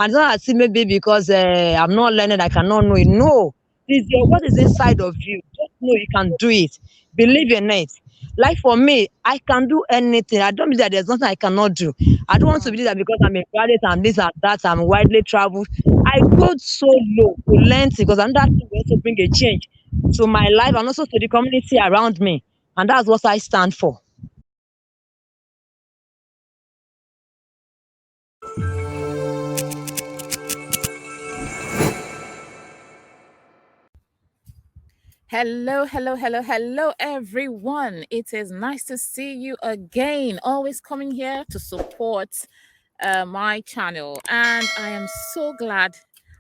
And it's not as if maybe because I'm not learning, I cannot know it. No, it's what is inside of you. Just know you can do it. Believe in it. Like for me, I can do anything. I don't believe that there's nothing I cannot do. I don't want to believe that because I'm a graduate and this and that, I'm widely traveled. I go so low to learn things because another thing will also bring a change to my life and also to the community around me. And that's what I stand for. Hello, hello, hello, hello, everyone. It is nice to see you again. Always coming here to support my channel. And I am so glad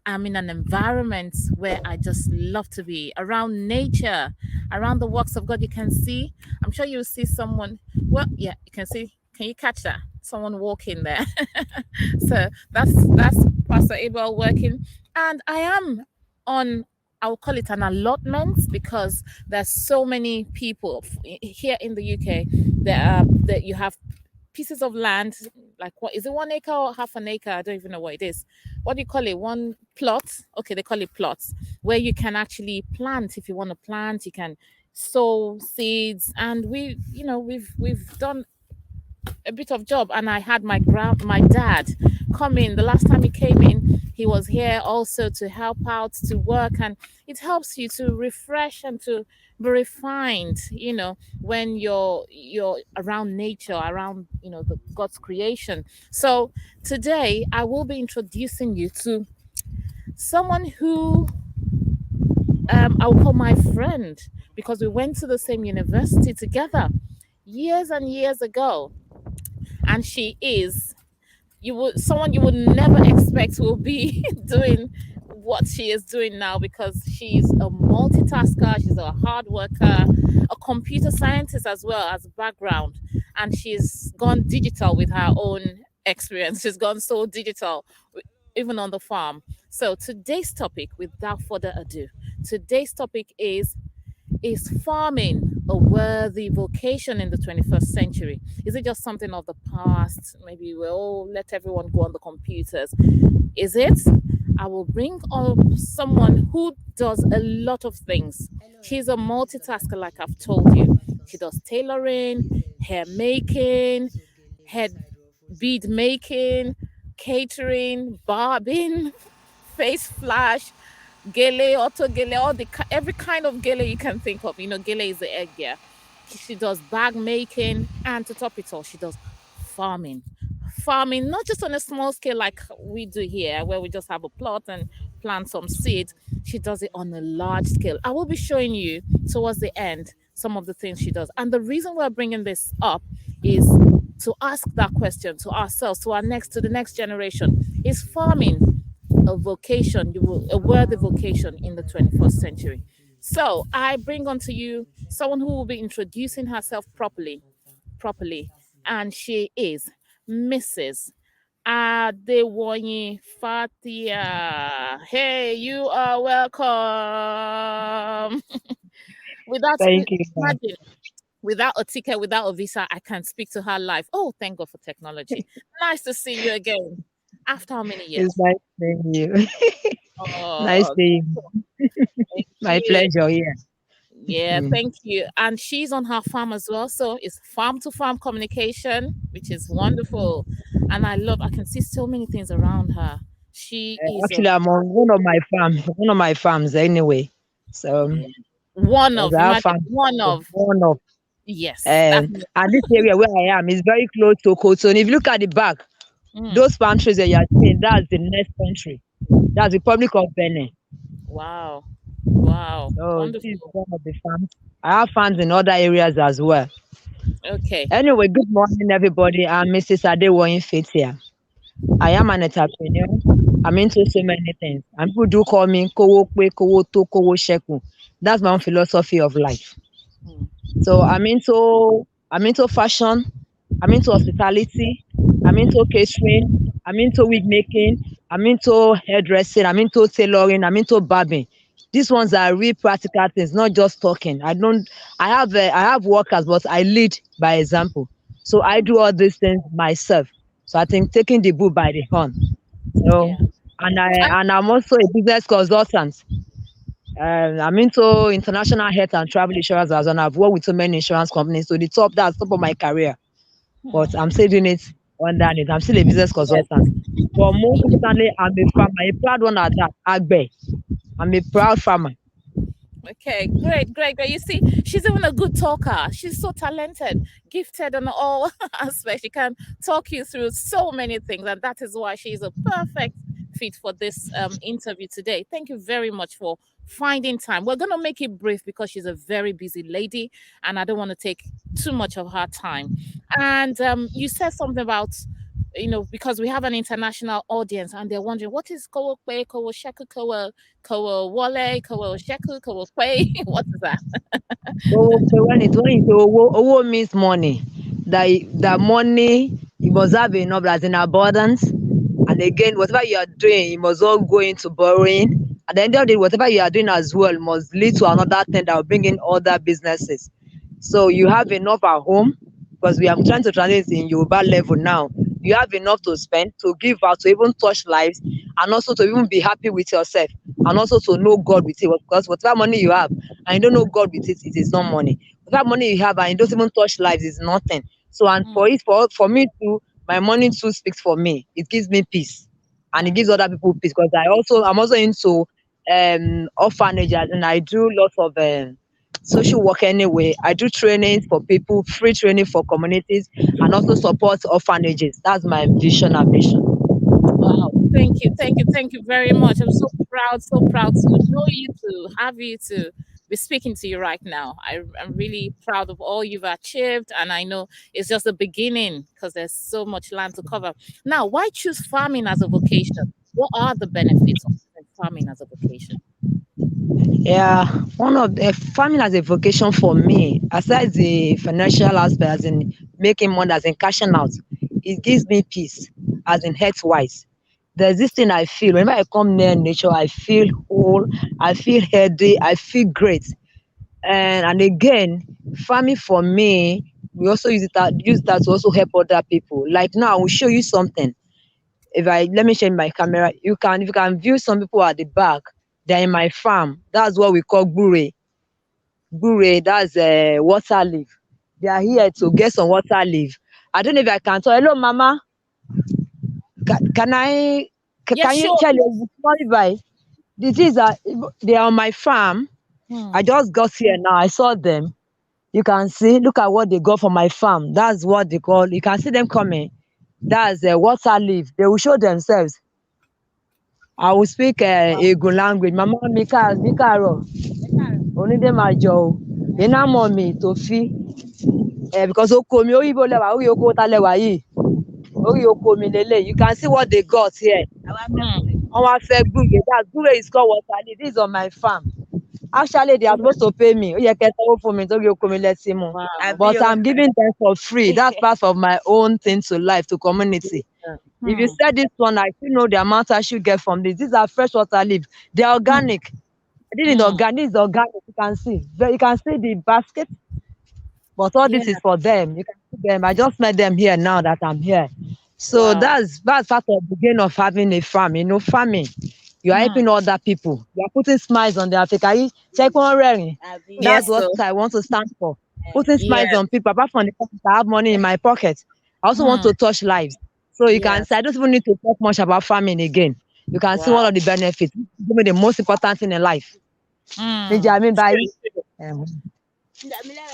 I'm in an environment where I just love to be around nature, around the works of God. You can see, I'm sure you'll see someone. Well, yeah, you can see. Can you catch that? Someone walking there. So that's Pastor Abel working. And I am on, I'll call it an allotment because there's so many people here in the UK that you have pieces of land, like what is it, 1 acre or half an acre? I don't even know what it is. What do you call it? One plot? Okay, they call it plots, where you can actually plant. If you want to plant, you can sow seeds. And we've done a bit of job. And I had my dad come in. The last time he came in, he was here also to help out, to work. And it helps you to refresh and to be refined, when you're around nature, around the God's creation. So today I will be introducing you to someone who I'll call my friend, because we went to the same university together years and years ago. And she is, someone you would never expect will be doing what she is doing now, because she's a multitasker, she's a hard worker, a computer scientist as well as background, and she's gone digital with her own experience. She's gone so digital even on the farm. So today's topic, without further ado, today's topic is farming a worthy vocation in the 21st century? Is it just something of the past? Maybe we'll let everyone go on the computers. Is it? I will bring up someone who does a lot of things. She's a multitasker, like I've told you. She does tailoring, hair making, head bead making, catering, barbing, face flash, gele, auto gele, every kind of gele you can think of. Gele is the egg gear. She does bag making, and to top it all, she does farming. Farming, not just on a small scale like we do here, where we just have a plot and plant some seeds. She does it on a large scale. I will be showing you towards the end some of the things she does. And the reason we're bringing this up is to ask that question to ourselves, to the next generation. Is farming a vocation, a worthy vocation in the 21st century? So I bring onto you someone who will be introducing herself properly, and she is Mrs. Adewoyin Fathia. Hey, you are welcome. Without Thank you. Imagine, without a ticket, without a visa, I can speak to her live. Oh, thank God for technology. Nice to see you again. After how many years? It's nice seeing you. Nice Oh, seeing you. thank My you. pleasure, yeah. Yeah, Mm. thank you. And she's on her farm as well. So it's farm to farm communication, which is wonderful. And I can see so many things around her. She is a Actually, I'm on one of my farms anyway. So, one yes, of, I have imagine, farm. one of, One of, yes. That, and this area where I am is very close to Kowoto. And if you look at the back, mm, those palm trees that you are seeing, that's the next country. That's the Republic of Benin. wow. Wow. So this is Wonderful. one of the farms. I have farms in other areas as well. Okay. Anyway, good morning, everybody. I'm Mrs. Adewoyin Fathia. I am an entrepreneur. I'm into so many things. And people do call me Kowope, Kowoto, Kowoseku. That's my own philosophy of life. Mm, So I'm into fashion, I'm into hospitality, I'm into catering, I'm into wig making, I'm into hairdressing, I'm into tailoring, I'm into barbing. These ones are real practical things, not just talking. I have workers, but I lead by example. So I mm, do all these things myself. So I think taking the bull by the horn. So yeah. I, and I'm also a business consultant. I'm into international health and travel insurance as well. And I've worked with so many insurance companies. So that's top of my career. But I'm still doing it underneath. I'm still a business yes. consultant. But most importantly, I'm a farmer, a proud one at that. Agbe. I'm a proud farmer. Okay, great, great, great. You see, she's even a good talker. She's so talented, gifted on all aspects. She can talk you through so many things, and that is why she's a perfect fit for this interview today. Thank you very much for finding time. We're going to make it brief because she's a very busy lady, and I don't want to take too much of her time. And you said something about, because we have an international audience and they're wondering what is Kowope, Kowoseku, Kowole, Kowoseku, Kowope. What is that? So when you say owo means money. That money you must have enough as in abundance. And again, whatever you are doing, you must all go into borrowing. At the end of the day, whatever you are doing as well must lead to another thing that will bring in other businesses. So you have enough at home because we are trying to translate in Yoruba level now. You have enough to spend, to give out, to even touch lives, and also to even be happy with yourself, and also to know God with it. Because whatever money you have and you don't know God with it, it is not money. Whatever money you have and you don't even touch lives is nothing. So, and Mm, for me too, my money too speaks for me. It gives me peace, and it mm. gives other people peace because I'm also into orphanages, and I do lots of social work anyway. I do trainings for people, free training for communities, and also support orphanages. That's my vision and mission. Wow. Thank you. Thank you. Thank you very much. I'm so proud to know you, to have you, to be speaking to you right now. I'm really proud of all you've achieved. And I know it's just the beginning because there's so much land to cover. Now, why choose farming as a vocation? What are the benefits of farming as a vocation? Yeah, one of the farming as a vocation for me, aside the financial aspect, as in making money, as in cashing out, it gives me peace, as in health wise. There's this thing I feel whenever I come near nature, I feel whole, I feel healthy, I feel great. And again, farming for me, we also use that to also help other people. Like now, I will show you something. If I let me share my camera, if you can view some people at the back, they're in my farm. That's what we call bure. Bure, that's water leaf. They are here to get some water leaf. I don't know if I can tell. Hello, Mama. Can I? Yeah, Can you sure. tell you? Sorry, bye. The things are they are on my farm. I Hmm. just got here now. I saw them. You can see. Look at what they got from my farm. That's what they call. You can see them coming. That's a water leaf. They will show themselves. I will speak Wow. Egun language. Mama mi káàárọ̀, onídé máa jọ o. Iná mọ̀ mi tó fi because oko mi oríbo lẹwà orí oko ta lẹwà yìí orí oko mi lélẹ̀. You can see what they got here. Hmm. Wọ́n wá fẹ́ gbúre. That gbúre is called water leaf. This is on my farm. Actually, they are supposed to pay me. Ó yẹ kẹ́ sanwó fún mi torí oko mi lẹ ti mú. Wow. But I'm giving them for free. That's part of my own thing to life, to community. If you Hmm. said this one, I still know the amount I should get from this. These are fresh water leaves. They are Hmm. organic. This is Hmm. organic. This is organic. You can see. You can see the basket, but all Yeah. this is for them. You can see them. I just met them here now that I'm here. So Wow. that's part of the gain of having a farm. You know, farming. You are Hmm. helping other people. You are putting smiles on their face. Can you check one raring? That's Yes, what so. I want to stand for. Putting smiles Yes. on people. Apart from the fact that I have money in my pocket, I also want Hmm. to touch lives. So you can say Yes. I don't even need to talk much about farming again. You can see one Wow. of the benefits. Give me the most important thing in life. Hmm. Meji, I mean by True, true. um,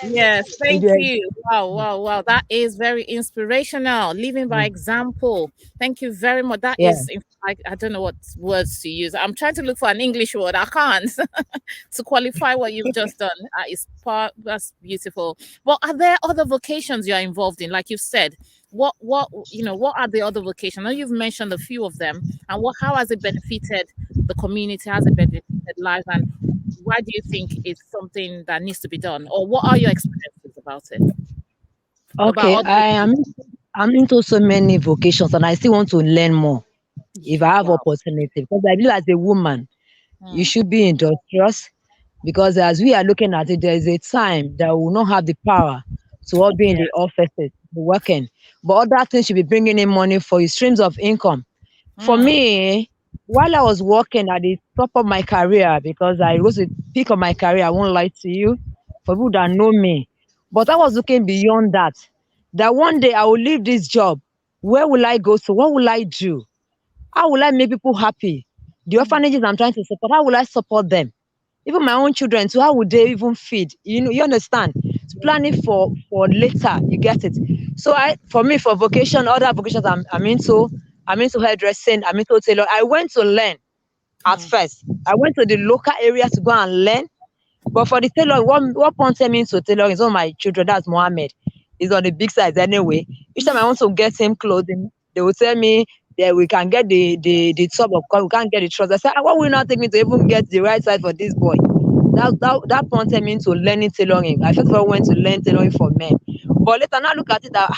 Yes, thank meji, you. Wow, wow, wow. That is very inspirational. Living by example. Thank you very much. That yeah. is, I don't know what words to use. I'm trying to look for an English word. I can't to qualify what you've just done. That's beautiful. But are there other vocations you're involved in? Like you said, what are the other vocations? I know you've mentioned a few of them, and how has it benefited the community? Has it benefited lives? And why do you think it's something that needs to be done? Or what are your experiences about it? About Okay, all the I'm into so many vocations and I still want to learn more if I have wow. opportunity. Because I feel as a woman, you Hmm. should be industrious because as we are looking at it, there is a time that we will not have the power to all be in the Yes. offices, be working. But other things should be bringing in money for you, streams of income. For Hmm. me, while I was working at the top of my career, because I was at the peak of my career, I won't lie to you, for people that know me. But I was looking beyond that. That one day I will leave this job. Where will I go to? What will I do? How will I make people happy? The Mm. orphanages I'm trying to support, how will I support them? Even my own children too, how would they even feed? You understand? It's planning for later. You get it? So for me, for vocation, other vocations I'm into hairdressing, I'm into tailor. I went to learn at Mm. first. I went to the local area to go and learn. But for the tailor, what prompted me into tailoring is one of my children, that's Mohammed. He's on the big size anyway. Each time I want to get him clothing, they will tell me that we can get the top of color, we can't get the trousers. I said, "Ah, what will not take me to even get the right size for this boy?" That prompted me into learning tailoring. I first of all went to learn tailoring for men. But later now look at it that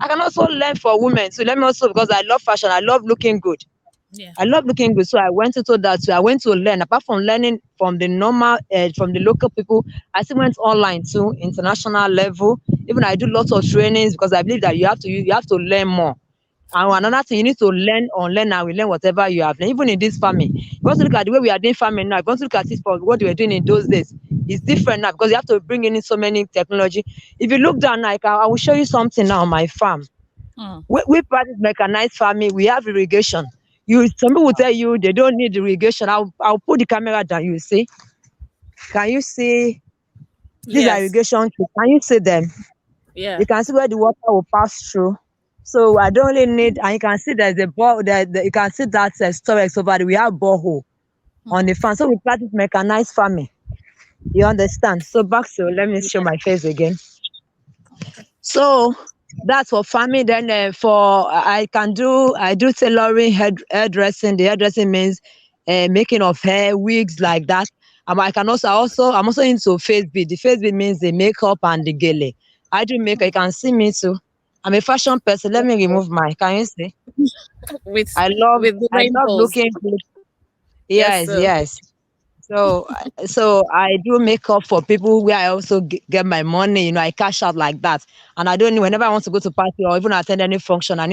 I can also learn for women. So let me also, because I love fashion, I love looking good. Yeah. I love looking good, so I went into that too. I went to learn. Apart from learning from the normal, from the local people, I still went online too, international level. Even I do lots of trainings because I believe that you have to learn more. And Mm. another thing, you need to learn, unlearn, and relearn whatever you have learned. Even in this farming, if you want to look at the way we are doing farming now, if you want to look at it for what we were doing in those days, it's different now because you have to bring in so many technology. If you look down, like I will show you something now on my farm. Mm. We practice mechanized farming. We have irrigation. Some people will tell you they don't need irrigation. I'll put the camera down. You see? Can you see these are Yes. irrigation tubes? Can you see them? Yeah. You can see where the water will pass through. So I don't really need, and you can see there's a bore. You can see that storage over there. We have borehole on Mm. the farm. So we practice mechanized farming. You understand? So back to, let me show Yeah. my face again. Okay. So that's for farming. Then for I do tailoring, hairdressing. The hairdressing means making of hair, wigs like that. I can also I'm also into face bead. The face bead means the makeup and the gele. I do makeup. You Mm. can see me too. I'm a fashion person. Let me remove my. Can you see? With I love the I love rainbows. looking good. Yes, Yes, sir. yes. So I do makeup for people where I also get my money. I cash out like that, and I don't need Mm. whenever I want to go to party or even attend any function. I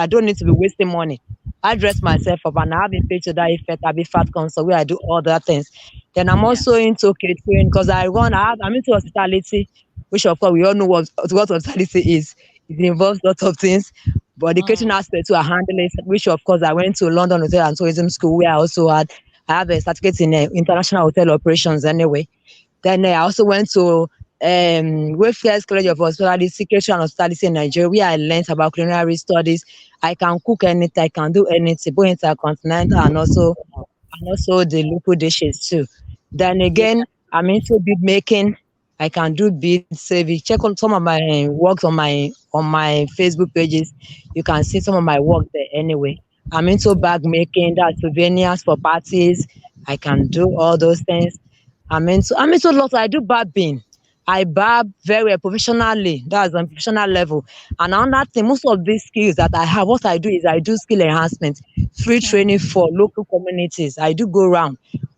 don't need to be wasting money. I dress myself up, and I have been paid to that effect. I be fat concert where I do all the things. Then I'm Yeah. also into catering because I'm into hospitality, which of course we all know what hospitality is. It involves lots of things. But the catering Mm. aspect too, I handle it, which of course I went to London Hotel and Tourism School where I have a certificate in international hotel operations anyway. Then I also went to Wayfair's College of Hospitality, Catering and Hospitality in Nigeria, where I learned about culinary studies. I can cook anything, I can do anything, both intercontinental and also the local dishes too. Then Yeah. again, I'm into bead making. I can do beads. So if you check on some of my works on my Facebook pages, you can see some of my work there anyway. I'm into bag making, that's souvenirs for parties. I can do all those things. I'm into lots. I do barbing. I barb very well professionally. That's on professional level. And another thing, most of these skills that I have, what I do is I do skill enhancement, free Mm. training for local communities. I do go around.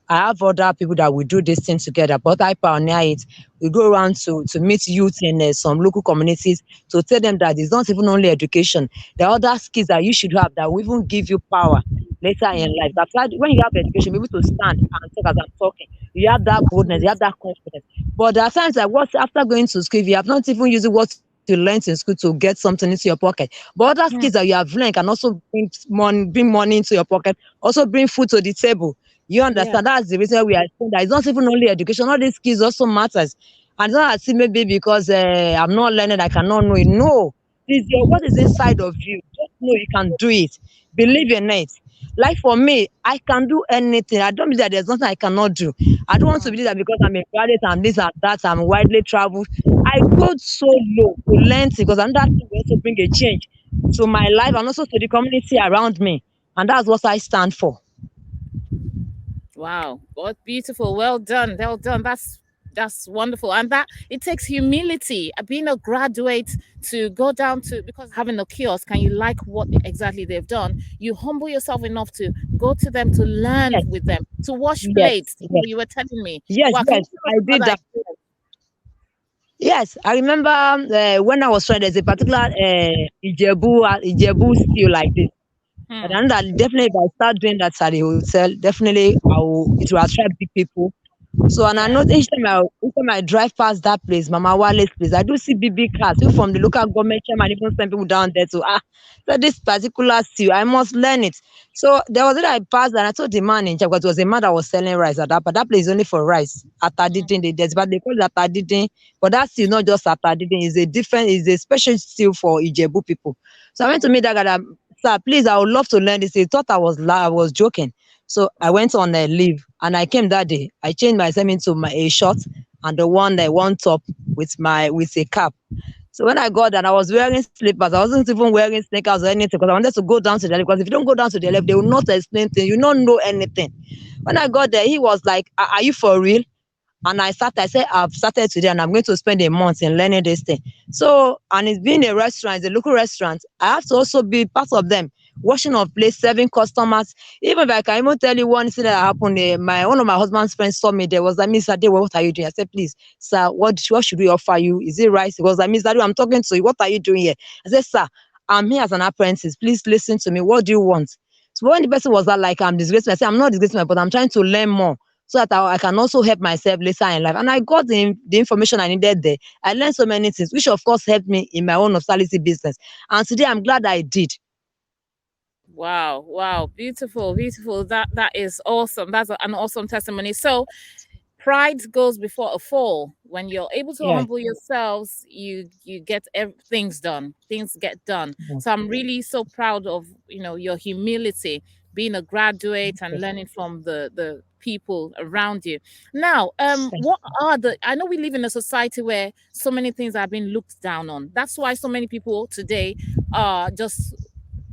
I have other people that we do this thing together, but I pioneer it. We go around to meet youth in some local communities to tell them that it's not even only education. There are other skills that you should have that will even give you power later in life. Mm. That's why when you have education, be able to stand and talk as I'm talking. You have that boldness, you have that confidence. But there are times like what after going to school, if you have not even used what you learned in school to get something into your pocket. But other skills that Mm. you have learned can also bring money into your pocket, also bring food to the table. You Yeah. understand? That's the reason we are saying that it's not even only education, all these skills also matters. And it's not as if maybe because I'm not learning, I cannot know it. No, what is inside of you. Just know you can do it. Believe in it. Like for me, I can do anything. I don't believe that there's nothing I cannot do. I don't want to Mm. believe that because I'm a graduate, I'm this and that, I'm widely traveled. I go so low to learn things because another thing will also bring a change to my life and also to the community around me. And that's what I stand for. Wow, what beautiful. Well done. Well done. That's wonderful. And that it takes humility. Being a graduate to go down to because having a kiosk and you like what exactly they've done, you humble yourself enough to go to them to learn Yes, with them, to wash yes, plates. yes, You were telling me. yes, Wow, can you yes. tell us I about did that that. experience? Yes, I remember when I was trying. There's a particular Ijebu stew like this. But Hmm. I know that definitely if I start doing that at the hotel, definitely it will attract big people. So and I Yeah. know each time I drive past that place, Mama Wale's place, I do see big big cars. People from the local government chairman even send people down there to so this particular stew, I must learn it. So there was it I passed and I told the man in charge because it was a man that was selling rice at that, but that place is only for rice. Mm. Atadidin, but they call it atadidin. But that stew is not just atadidin, it's a special stew for Ijebu people. So I went to Mm. meet that guy that, sir, please, I would love to learn this. He thought I was joking. So I went on a leave and I came that day. I changed myself into a short and the one top with a cap. So when I got there, I was wearing slippers. I wasn't even wearing sneakers or anything because I wanted to go down to the left. Because if you don't go down to the left, they will not explain things. You don't know anything. When I got there, he was like, Are you for real?" And I said, I've started today and I'm going to spend a month in learning this thing. So, and it's being a restaurant, it's a local restaurant. I have to also be part of them, washing of plates, serving customers. Even if I can even tell you one incident that happened, one of my husband's friends saw me there, was like, Miss Ade, what are you doing? I said, please, sir, what should we offer you? Is it rice? He was like, Miss Ade, I'm talking to you. What are you doing here? I said, sir, I'm here as an apprentice. Please listen to me. What do you want? So when the person was like, I'm disgracing, I said, I'm not disgracing, but I'm trying to learn more so that I can also help myself later in life. And I got the information I needed there. I learned so many things, which of course helped me in my own hospitality business. And today I'm glad I did. Wow, wow, beautiful, beautiful. That is awesome. That's an awesome testimony. So, pride goes before a fall. When you're able to Yeah. humble yourselves, you get things done. Things get done. Mhm. So I'm really so proud of your humility, being a graduate and Yes. learning from the people around you. Now, Thank what are the? I know we live in a society where so many things are being looked down on. That's why so many people today are just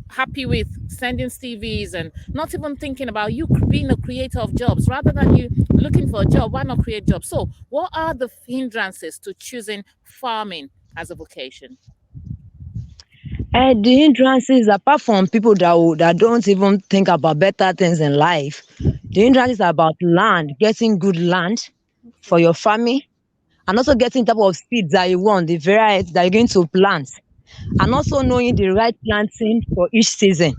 happy with sending CVs and not even thinking about you being a creator of jobs rather than you looking for a job. Why not create jobs? So, what are the hindrances to choosing farming as a vocation? The hindrances, apart from people that don't even think about better things in life, the hindrances are about land, getting good land for your family, and also getting type of seeds that you want, the variety that you're going to plant, and also knowing the right planting for each season.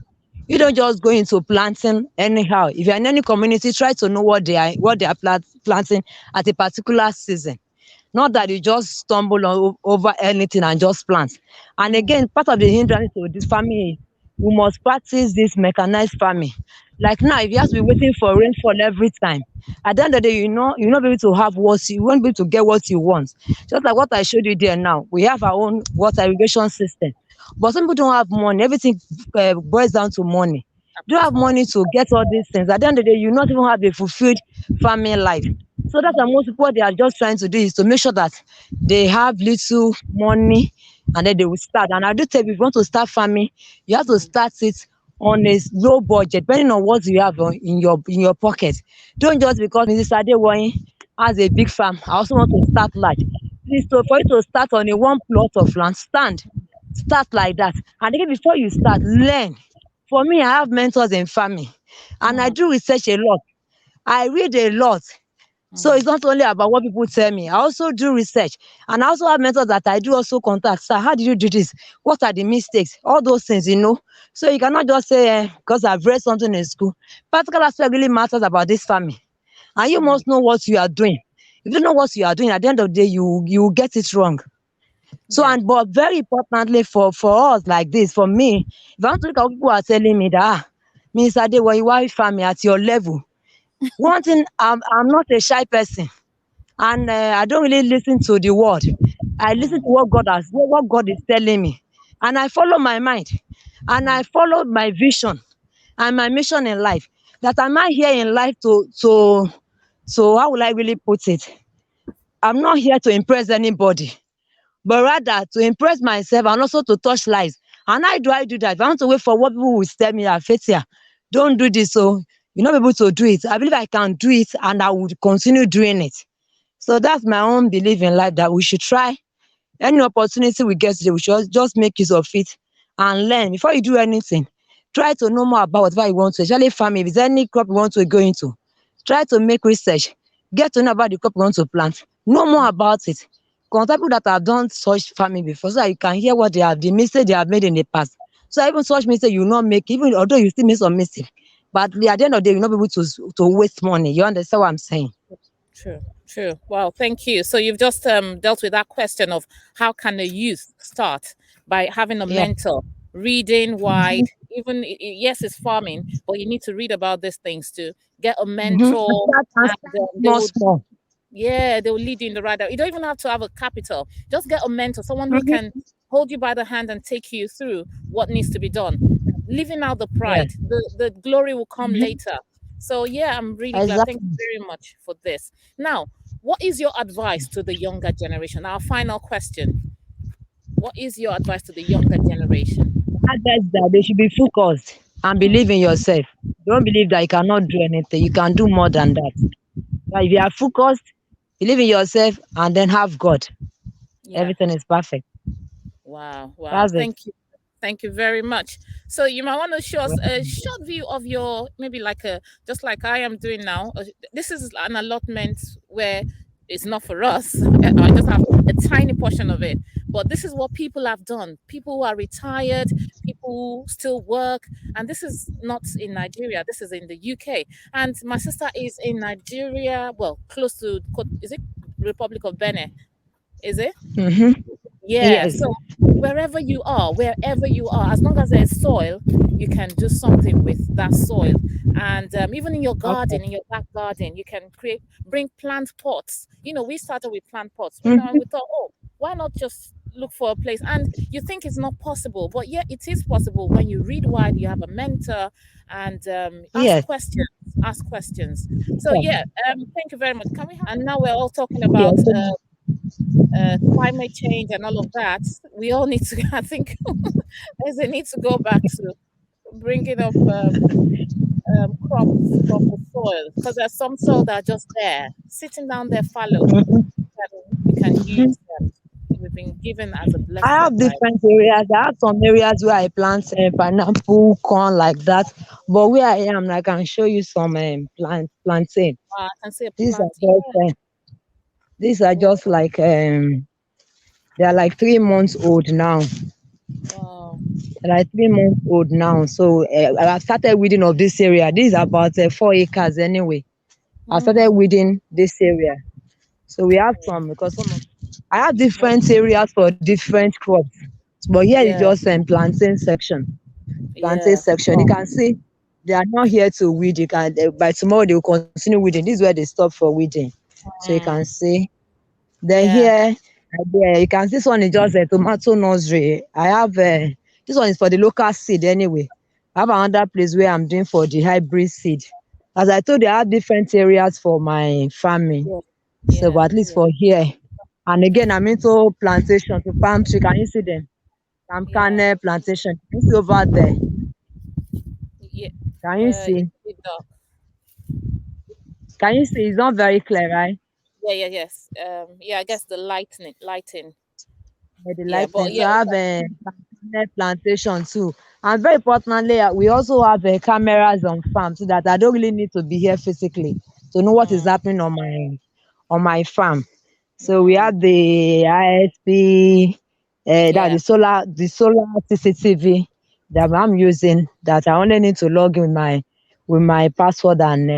You don't just go into planting anyhow. If you're in any community, try to know what they are planting at a particular season. Not that you just stumble over anything and just plant. And Mm, again, part of the hindrance to this farming is we must practice this mechanized farming. Like now, if you have to be waiting for rainfall every time, at the end of the day, you're not be able to have you won't be able to get what you want. Just like what I showed you there now, we have our own water irrigation system. But some people don't have money. Everything boils down to money. You don't have absolutely. money to get all these things. At the end of the day, you not even have a fulfilled farming life. So that's why most people what they are just trying to do is to make sure that they have little money and then they will start. And I do tell you, if you want to start farming, you have to Mm, start it on a low budget, depending on what you have in your pocket. Don't just because Mrs Adewoyin has a big farm, I also want to start large. Please, so for you to start on a one plot of land, start like that. And again, before you start, learn. For me, I have mentors in farming, and I mm, do research a lot. I read a lot. So mm, it's not only about what people tell me. I also do research. And I also have mentors that I do also contact. Sir, how did you do this? What are the mistakes? All those things. So you cannot just say, because I've read something in school. Practical aspect really matters about this farming. And you mm. must know what you are doing. If you don't know what you are doing, at the end of the day, you will get it wrong. So, Yeah. and but very importantly for us like this, for me, if I want to look at what people are telling me that, Miss Adewoyin, why farming at your level? One thing, I'm not a shy person, and I don't really listen to the word. I listen to Mm, what God is telling me, and I follow my mind, and I mm, follow my vision and my mission in life. That I'm not here in life to how will I really put it? I'm not here to impress anybody, but rather to impress myself and also to touch lives. And how do I do that? If I want to wait for what people will tell me, that Fathia, don't do this, so you're not able to do it. I believe I can do it, and I would continue doing it. So that's my own belief in life, that we should try any opportunity we get today, we should just make use of it and learn. Before you do anything, try to know more about whatever you want to, especially farming. If there's any crop you want to go into, try to make research, get to know about the crop you want to plant, know more mm. about it. Contact people that have done such farming before so that you can hear what the mistake they have made in the past, So even such mistake you will not make, even although you still make some mistake. But at the end of the day, you'll not be able to waste money. You understand what I'm saying? True, true. Wow, thank you. So you've just dealt with that question of how can a youth start by having a Yeah. mentor, reading Mm-hmm. wide, even yes, it's farming, but you need to read about these things to get a Mm-hmm. mentor, And and start they small, would, small. yeah, they will lead you in the right direction. You don't even have to have a capital. Just get a mentor, someone who can Mm-hmm. hold you by the hand and take you through what needs to be done. Leaving out the Yeah. pride, the glory will come Mm-hmm. later. So yeah, I'm really glad. Thank you Exactly. very much for this. Now, what is your advice to the younger generation? Our final question. What is your advice to the younger generation? Advice that they should be focused and Mm, believe in yourself. Don't believe that you cannot do anything. You can do more than that. Like if you are focused, believe in yourself, and then have God. yeah. Everything is perfect. Wow, wow. That's it. Thank you. Thank you very much. So you might want to show us Well, a short view of your, maybe like a, just like I am doing now. This is an allotment where it's not for us. I just have a tiny portion of it. But this is what people have done. People who are retired, people who still work. And this is not in Nigeria. This is in the UK. And my sister is in Nigeria, well, close to, is it Republic of Benin? Is it? mm-hmm. Yeah, Yes. so wherever you are, as long as there's soil, you can do something with that soil. And even in your Okay. garden, in your back garden, you can bring plant pots. You know, we started with plant pots. You know, Mm-hmm. we thought, oh, why not just look for a place? And you think it's not possible, but yeah, it is possible when you read wide, you have a mentor, and ask Yes. questions. Ask questions. So Yeah. yeah, thank you very much. Can we have? And now we're all talking Yeah. about climate change and all of that, we all need to, I think, there's a need to go back to bringing up crops from the soil because there's some soil that are just there, sitting down there fallow. You can use them. We've been given as a I blessing have by. different areas. I have some areas where I plant pineapple, corn like that. But where I am, I can show you some plantain. I can see a These are plant. just Yeah. these are Wow. just like they are like 3 months old now. Wow. They're like 3 months old now. So I started weeding of this area. This is about 4 acres anyway. I started Hmm. weeding this area. So we have some because I have different areas for different crops. But here is Yeah. just plantain section. Plantain Yeah. section. You can see they are not here to weed. You can by tomorrow they will continue weeding. This is where they stop for weeding. So you can Mm. see. Then Yeah. here, there you can see this one is just a tomato nursery. I have this one is for the local seed anyway. I have another place where I'm doing for the hybrid seed. As I told you, I have different areas for my farming. Yeah. So, Yeah. but at least Yeah. for here. And again, I'm into plantation to palm tree. Can you see them? Palm Yeah. kernel plantation. Can you see over there? Yeah. Can you It's see? a bit dark. Can you see? It's not very clear, right? Yeah, yeah, yes. Yeah, I guess the lighting. Yeah, the Yeah, but likeness. So yeah, I have a plantation too. And very importantly, we also have cameras on farm so that I don't really need to be here physically to know what is mm, happening on my farm. So we mm, have the ISP, that yeah, the solar CCTV that I'm using. That I only need to log in with my password and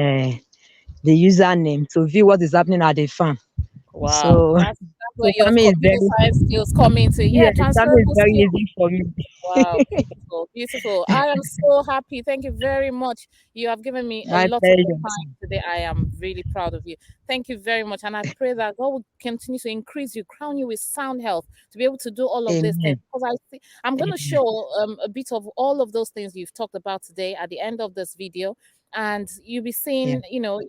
the username to view what is happening at the farm. wow. So That's where so your farming is computer very science skills come into. Yeah, yes, farming is transferable very skills. easy for me. Wow, beautiful, beautiful. I am so happy. Thank you very much. You have given me a My lot of your pleasure. time today. I am really proud of you. Thank you very much. And I pray that God will continue to increase you, crown you with sound health to be able to do all of these things. Amen. Because I'm going to Amen. show a bit of all of those things you've talked about today at the end of this video. And you'll be Yeah. seeing,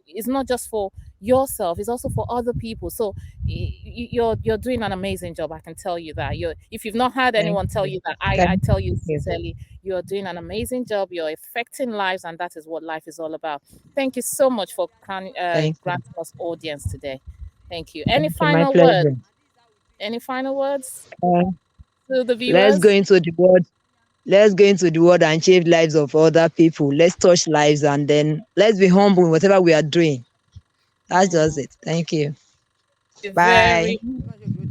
it's not just for yourself, it's also for other people. So you're doing an amazing job. I can tell you that. If you've not had Thank anyone tell you. you that, I Thank tell you you. sincerely, you're doing an amazing job. You're affecting lives, and that is what life is all about. Thank you so much for Thank you. granting us audience today. Thank you. Any Thank you. My final words? pleasure. Any final words Uh, to the let's go viewers? into the world. Let's go into the world and change lives of other people. Let's touch lives and then let's be humble in whatever we are doing. That's just Mm, it. Thank you. thank you Bye. very.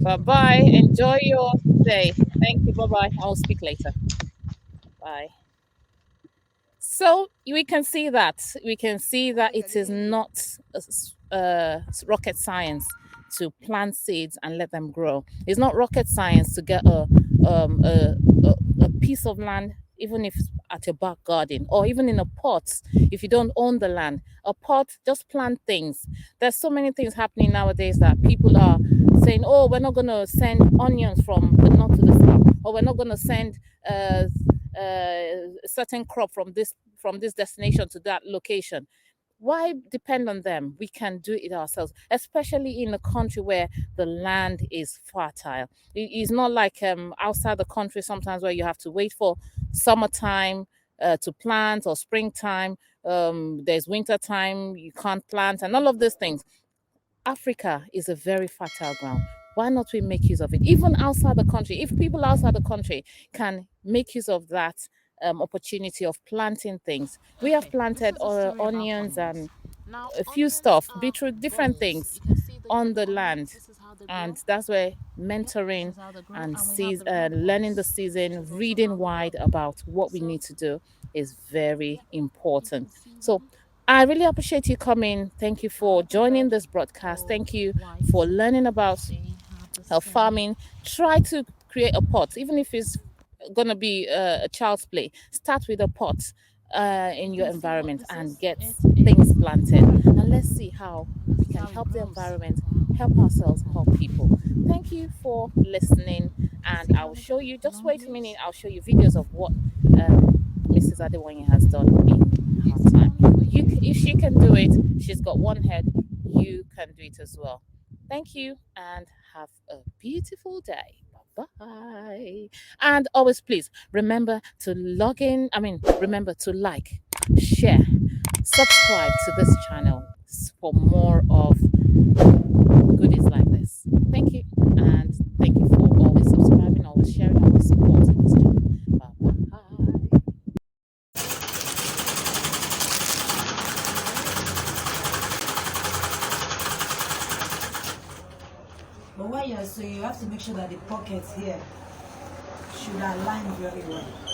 Bye bye. Enjoy your day. Thank you. Bye bye. I'll speak later. Bye. So we can see that it is not rocket science to plant seeds and let them grow. It's not rocket science to get um, a, a piece of land, even if it's at your back garden or even in a pot. If you don't own the land, a pot, just plant things. There's so many things happening nowadays that people are saying, "Oh, we're not going to send onions from the north to the south, or we're not going to send." A certain crop from this destination to that location. Why depend on them? We can do it ourselves, especially in a country where the land is fertile. It's not like outside the country sometimes where you have to wait for summertime to plant or springtime. There's winter time, you can't plant, and all of these things. Africa is a very fertile ground. Why not we make use of it? Even outside the country, if people outside the country can make use of that opportunity of planting things, we have Okay, this planted is a story about onions onions. and Now, a few onions stuff, are beetroot, different rolls. things You can see the on yellow the onions. land. This is how they And grow. that's where Yep, this mentoring is how they grow. and And we have the red learning the ones, which season, is also reading how they grow. wide about what we So, need to do is very yep, you important. can see So them. I really appreciate you coming. Thank you for Half are joining red this broadcast. or Thank you white. for learning about They have the same. farming. Try to create a pot, even if it's gonna be a child's play. Start with a pot You in your can see what environment this and is. get It things is planted. carrot. And let's see how And we this is can how it help the grows. environment, Wow. help ourselves, help people. Thank you for listening, You and see I how will they show got you. Just long wait a minute. leaves? I'll show you videos of what Mrs. Adewoyin has done in Is her it time. only for you? If she can do it, she's got one head. You can do it as well. Thank you and have a beautiful day. Bye bye. And always, please remember to remember to like, share, subscribe to this channel for more of goodies like this. Thank you. And thank you for always subscribing, always sharing, always supporting this channel. Bye bye. But when you're sewing, you have to make sure that the pockets here should align very well.